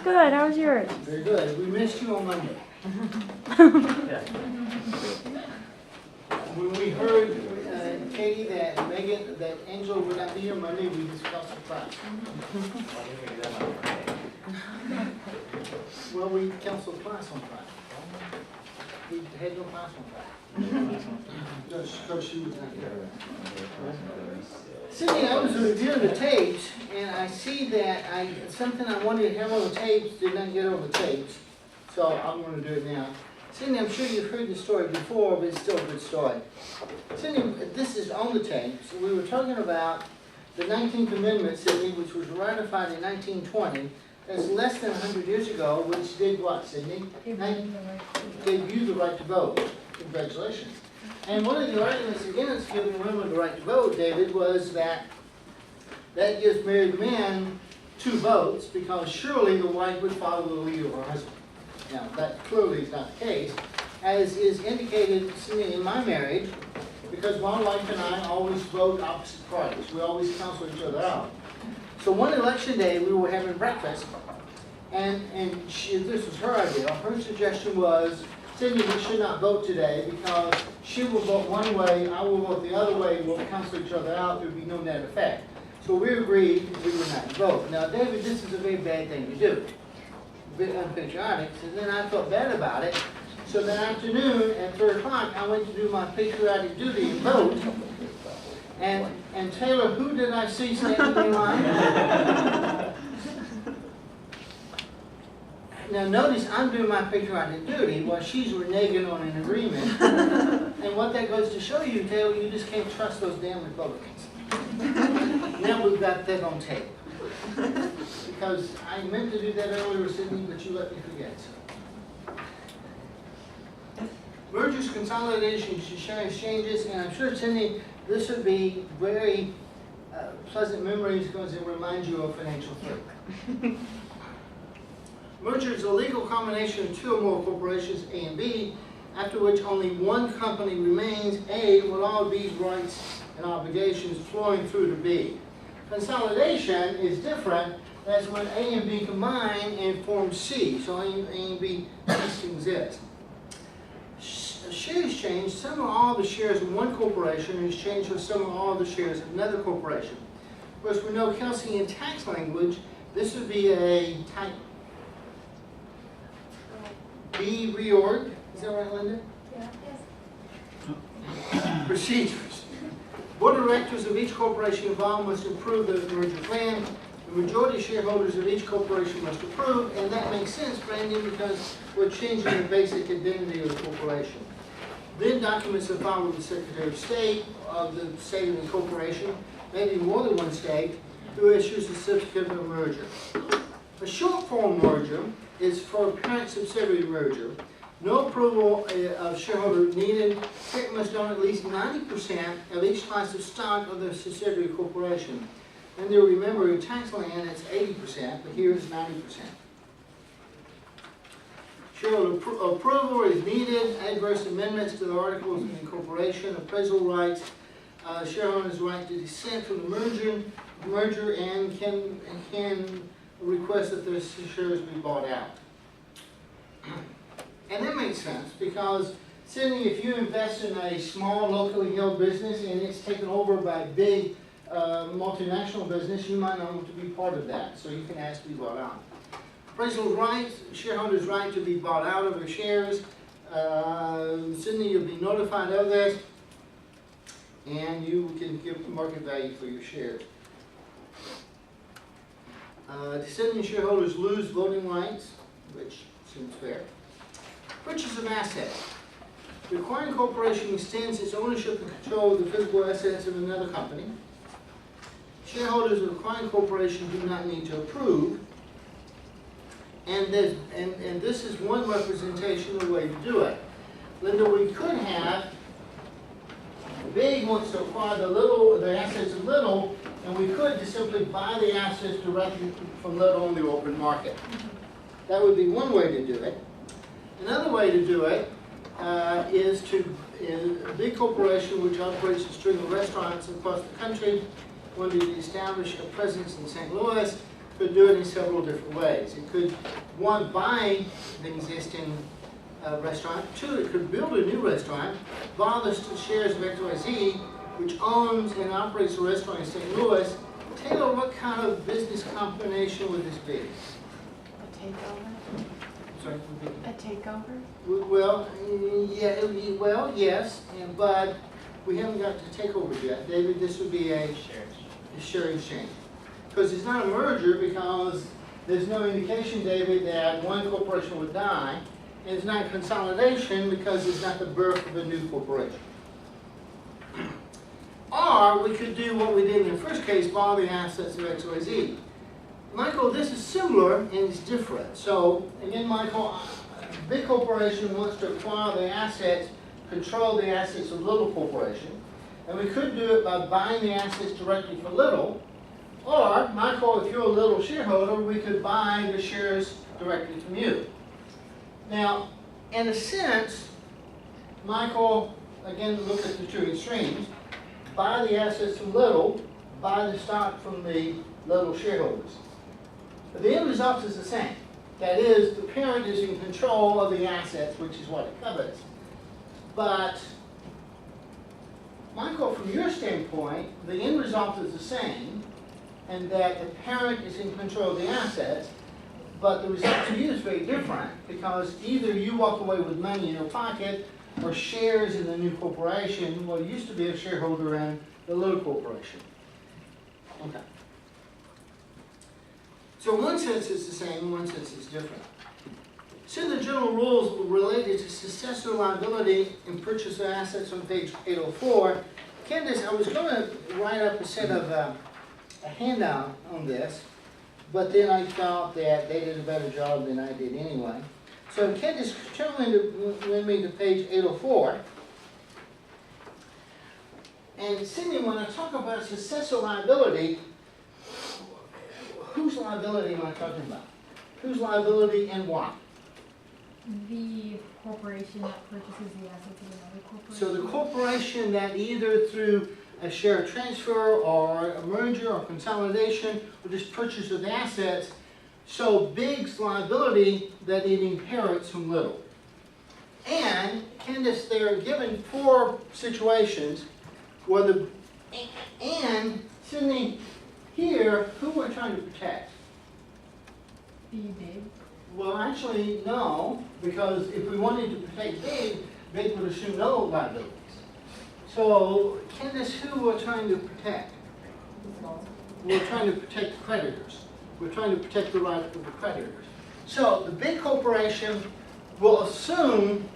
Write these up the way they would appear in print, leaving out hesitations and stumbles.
good. How was yours? Very good. We missed you on Monday. When we heard, Katie, that Angela would not be here Monday, we just felt surprised. Well, we canceled class on Friday. We had no class on Friday. Because she was not here. Sydney, I was reviewing the tapes, and I see that something I wanted to have on the tapes did not get on the tapes. So I'm going to do it now. Sydney, I'm sure you've heard this story before, but it's still a good story. Sydney, this is on the tapes. We were talking about the 19th Amendment, Sydney, which was ratified in 1920. That's less than 100 years ago, which did what, Sydney? Gave you the right to vote. Congratulations. And one of the arguments against giving women the right to vote, David, was that gives married men 2 votes, because surely the wife would follow the lead of her husband. Now, that clearly is not the case, as is indicated in my marriage, because my wife and I always vote opposite parties. We always cancel each other out. So one election day, we were having breakfast, and this was her idea. Her suggestion was, Sydney, we should not vote today, because she will vote one way, I will vote the other way, we'll cancel each other out, there would be no net effect. So we agreed we would not vote. Now, David, this is a very bad thing to do. A bit unpatriotic, so then I felt bad about it. So that afternoon at 3 o'clock, I went to do my patriotic duty and vote. And Taylor, who did I see standing in line? Now notice I'm doing my patriotic duty while she's reneging on an agreement. And what that goes to show you, Taylor, you just can't trust those damn Republicans. Now we've got that on tape. Because I meant to do that earlier, Sydney, but you let me forget. Mergers, consolidations, share exchanges, and I'm sure, Sydney, this would be very pleasant memories because it reminds you of financial threat. Merger is a legal combination of 2 or more corporations, A and B, after which only one company remains, A, with all B's rights and obligations flowing through to B. Consolidation is different. That's when A and B combine and form C. So A and B cease to exist. Share exchange, some or all the shares of one corporation in exchange for some or all the shares of another corporation. Of course, we know Kelsey in tax language, this would be a type B reorg. Is that right, Linda? Yeah. Yes. Procedures. Board of directors of each corporation involved must approve the merger plan. The majority shareholders of each corporation must approve, and that makes sense, Brandon, because we're changing the basic identity of the corporation. Then documents are filed with the Secretary of State of the state of the corporation, maybe more than one state, who issues a certificate of merger. A short form merger is for a parent subsidiary merger. No approval of shareholder needed. It must own at least 90% of each class of stock of the subsidiary corporation. And you'll remember in tax land it's 80%, but here it's 90%. Shareholder approval is needed. Adverse amendments to the articles of incorporation, appraisal rights, shareholders' right to dissent from the merger, and can request that their shares be bought out. And that makes sense because, Sydney, if you invest in a small locally held business and it's taken over by a big multinational business, you might not want to be part of that, so you can ask to be bought out. Appraisal rights, shareholders' right to be bought out of their shares. Sydney, you'll be notified of this, and you can give market value for your shares. Sydney shareholders lose voting rights, which seems fair. Purchase of assets. The acquiring corporation extends its ownership and control of the physical assets of another company. Shareholders of the acquiring corporation do not need to approve. And this is one representation of the way to do it. Linda, we could have Big wants to acquire the assets of Little, and we could just simply buy the assets directly from Little on the open market. That would be one way to do it. Another way to do it is a big corporation which operates a string of restaurants across the country wanted to establish a presence in St. Louis. could do it in several different ways. It could, one, buy the existing restaurant. Two, it could build a new restaurant, buy the shares of XYZ, which owns and operates a restaurant in St. Louis. Taylor, what kind of business combination would this be? A takeover? Sorry? A takeover? Well, yeah, it would be, well, yes, but we haven't got to take over yet. David, this would be a share exchange. Because it's not a merger because there's no indication, David, that one corporation would die. And it's not a consolidation because it's not the birth of a new corporation. Or we could do what we did in the first case, buy the assets of XYZ. Michael, this is similar and it's different. So again, Michael, a big corporation wants to acquire the assets, control the assets of little corporation. And we could do it by buying the assets directly for little. Or, Michael, if you're a little shareholder, we could buy the shares directly from you. Now, in a sense, Michael, again, look at the two extremes. Buy the assets from little, buy the stock from the little shareholders. But the end result is the same. That is, the parent is in control of the assets, which is what it covets. But, Michael, from your standpoint, the end result is the same, and that the parent is in control of the assets, but the result to you is very different, because either you walk away with money in your pocket, or shares in the new corporation. Well, you used to be a shareholder in the little corporation. Okay. So in one sense it's the same, in one sense it's different. So the general rules related to successor liability and purchase of assets on page 804. Candace, I was going to write up a set of a handout on this, but then I thought that they did a better job than I did anyway. So Candace, turn with me to page 804. And Cindy, when I talk about successor liability, whose liability am I talking about? Whose liability and why? The corporation that purchases the assets of another corporation. So the corporation that either through a share transfer or a merger or consolidation or just purchase of the assets, so big's liability that it inherits from little. And Candace, they're given 4 situations where the, and Sydney, here, who we're trying to protect? Be big. Well, actually, no, because if we wanted to protect big would assume no liabilities. So, Candace, who we're trying to protect? We're trying to protect the creditors. We're trying to protect the rights of the creditors. So, the big corporation will assume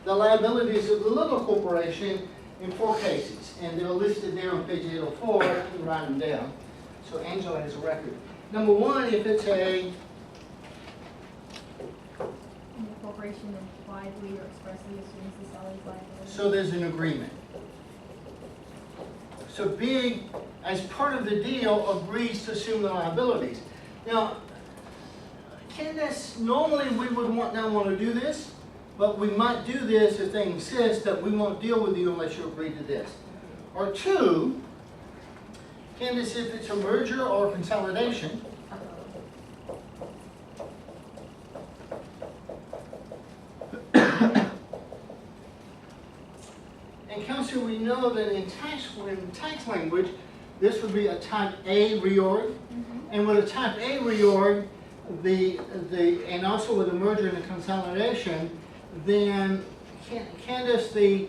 the liabilities of the little corporation in 4 cases. And they're listed there on page 804. I can write them down. So, Angela has a record. Number 1, if it's a And the corporation impliedly or expressly assumes the seller's liability. so there's an agreement. So big, as part of the deal, agrees to assume the liabilities. Now, Candace, normally we would not want to do this, but we might do this if they insist that we won't deal with you unless you agree to this. Or 2, Candace, if it's a merger or consolidation, and Counselor, we know that in tax language, this would be a type A reorg. And with a type A reorg, and also with a merger and a consolidation, then Candace, the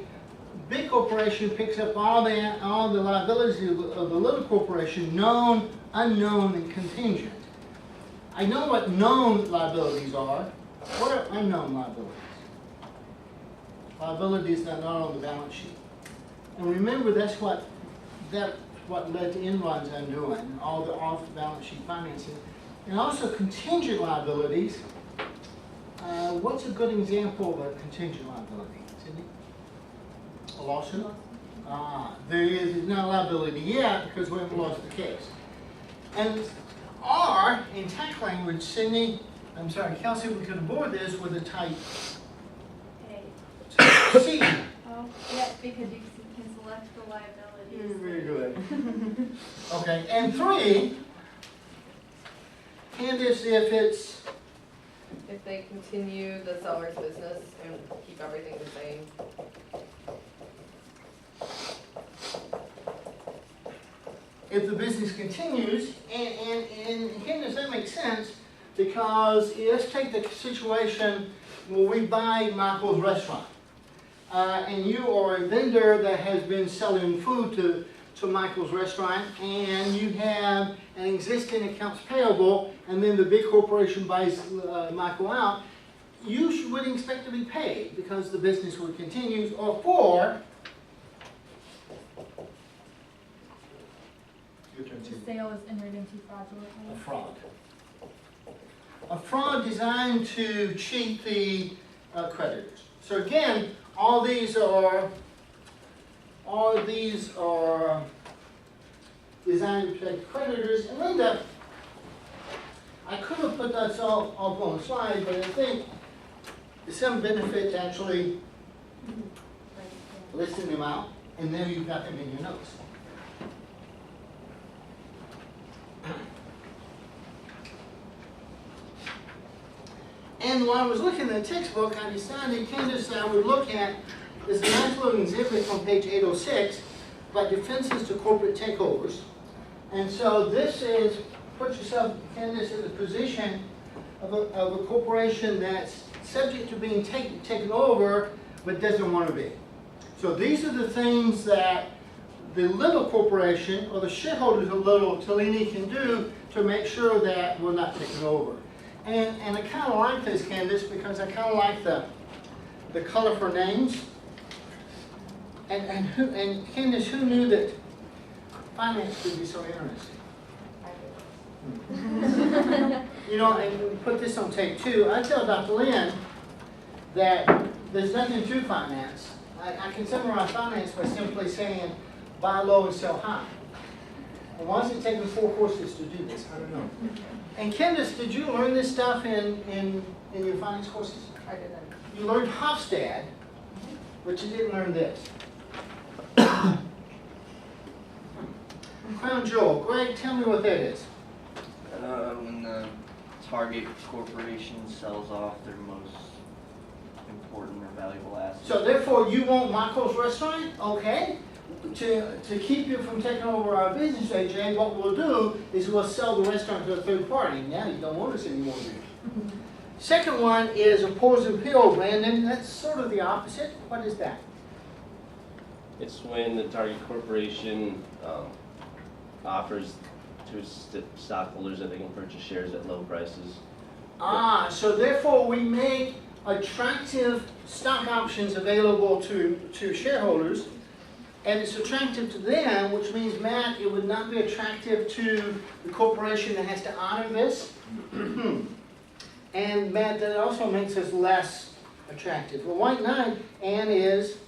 big corporation picks up all the liabilities of the little corporation, known, unknown, and contingent. I know what known liabilities are. What are unknown liabilities? Liabilities that are not on the balance sheet. And remember, that's what led to Enron's undoing, all the off-balance sheet financing. And also contingent liabilities. What's a good example of a contingent liability, Sydney? A lawsuit? There is not a liability yet because we haven't lost the case. And or, in tax language, Sydney, I'm sorry, Kelsey, we could avoid this with a type C. Oh, yes, because you can select the liabilities. Very good. Okay, and 3, Candace, if it's, If they continue the seller's business and keep everything the same. if the business continues, and Candace, that makes sense, because let's take the situation where we buy Michael's restaurant. And you are a vendor that has been selling food to Michael's restaurant, and you have an existing accounts payable, and then the big corporation buys Michael out, you wouldn't expect to be paid because the business would continue, or for The sale is entered into fraudulently. a fraud. A fraud designed to cheat the creditors. So again, all these are designed to protect creditors. And Linda, I could have put that all on the slide, but I think there's some benefit to actually listing them out, and then you've got them in your notes. And while I was looking at the textbook, I decided, Candace, that I would look at this nice little exhibit on page 806 about defenses to corporate takeovers. And so this is, put yourself, Candace, in the position of a corporation that's subject to being taken over, but doesn't want to be. So these are the things that the little corporation, or the shareholders of little Tellini, can do to make sure that we're not taken over. And I kind of like this, Candace, because I kind of like the color for names. And Candace, who knew that finance could be so interesting? You know, and we put this on tape too. I tell Dr. Lynn that there's nothing to finance. I can summarize finance by simply saying buy low and sell high. And why is it taking 4 courses to do this? I don't know. And Candace, did you learn this stuff in your finance courses? I didn't. You learned Hofstad, but you didn't learn this. Crown Jewel. Greg, tell me what that is. When the target corporation sells off their most important or valuable assets. So therefore, you want Michael's restaurant? Okay. To keep you from taking over our business, AJ, what we'll do is we'll sell the restaurant to a third party. Now you don't want us anymore, do you? Second one is a poison pill, Brandon. That's sort of the opposite. What is that? It's when the target corporation offers to stockholders that they can purchase shares at low prices. Ah, so therefore we make attractive stock options available to shareholders, and it's attractive to them, which means, Matt, it would not be attractive to the corporation that has to honor this. And Matt, that also makes us less attractive. The White Knight, Anne, is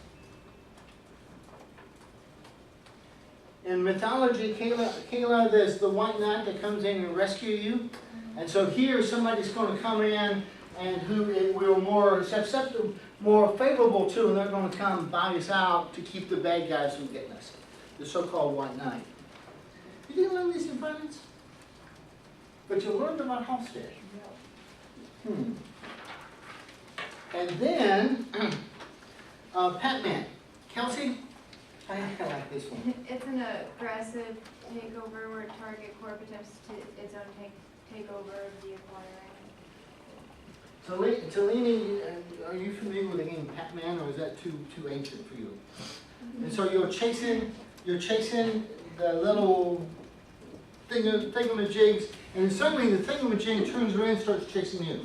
in mythology, Kayla, there's the White Knight that comes in and rescue you. And so here somebody's going to come in and who we're more susceptible, more favorable to, and they're going to come buy us out to keep the bad guys from getting us. The so-called White Knight. You didn't learn this in finance? But you learned about Hofstad. And then, Pac-Man. Kelsey? I like this one. It's an aggressive takeover where Target Corp attempts to its own takeover of the acquirer. Tellini, are you familiar with the game Pac-Man, or is that too ancient for you? And so you're chasing the little thingamajigs, and then suddenly the thingamajig turns around and starts chasing you.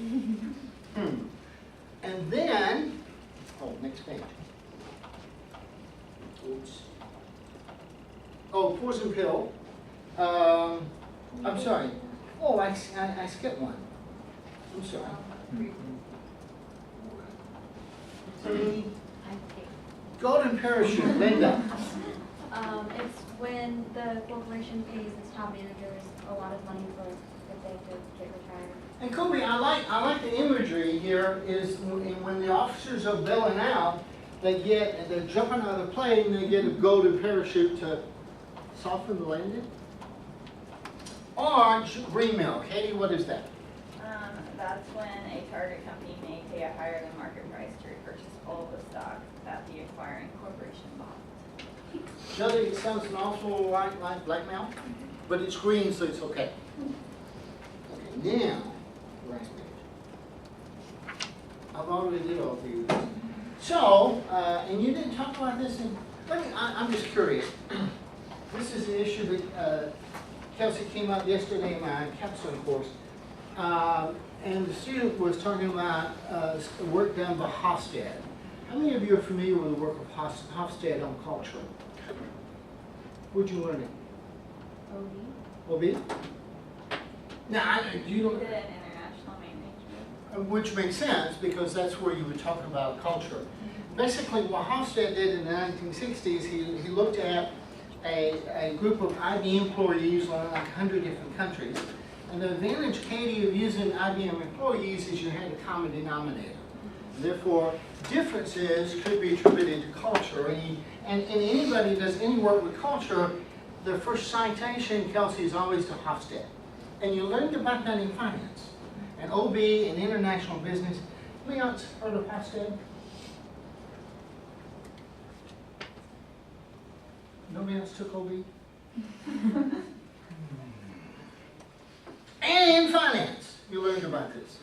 And then, next page. Oops. Oh, poison pill. I'm sorry. Oh, I skipped one. I'm sorry. Golden parachute, Linda. It's when the corporation pays its top managers a lot of money for if they have to get retired. And Kobe, I like the imagery here. Is when the officers are bailing out, they're jumping out of the plane and they get a golden parachute to soften the landing. or green mill. Katie, what is that? That's when a target company may pay a higher than market price to repurchase all of the stock that the acquiring corporation bought. Jody, it sounds an awful lot like blackmail, but it's green, so it's okay. Okay, now, last page. I've already did all these. So, and you didn't talk about this in, I'm just curious. This is an issue that Kelsey came up yesterday in my capstone course. And the student was talking about work done by Hofstede. How many of you are familiar with the work of Hofstede on culture? Where'd you learn it? OB? Now, you We don't, did an international management. which makes sense because that's where you would talk about culture. Basically, what Hofstede did in the 1960s, he looked at a group of IBM employees in like 100 different countries. And the advantage, Katie, of using IBM employees is you had a common denominator. Therefore, differences could be attributed to culture. And anybody who does any work with culture, the first citation, Kelsey, is always to Hofstede. And you learned about that in finance. And OB and international business. Anybody else heard of Hofstede? Nobody else took OB? And in finance, you learned about this.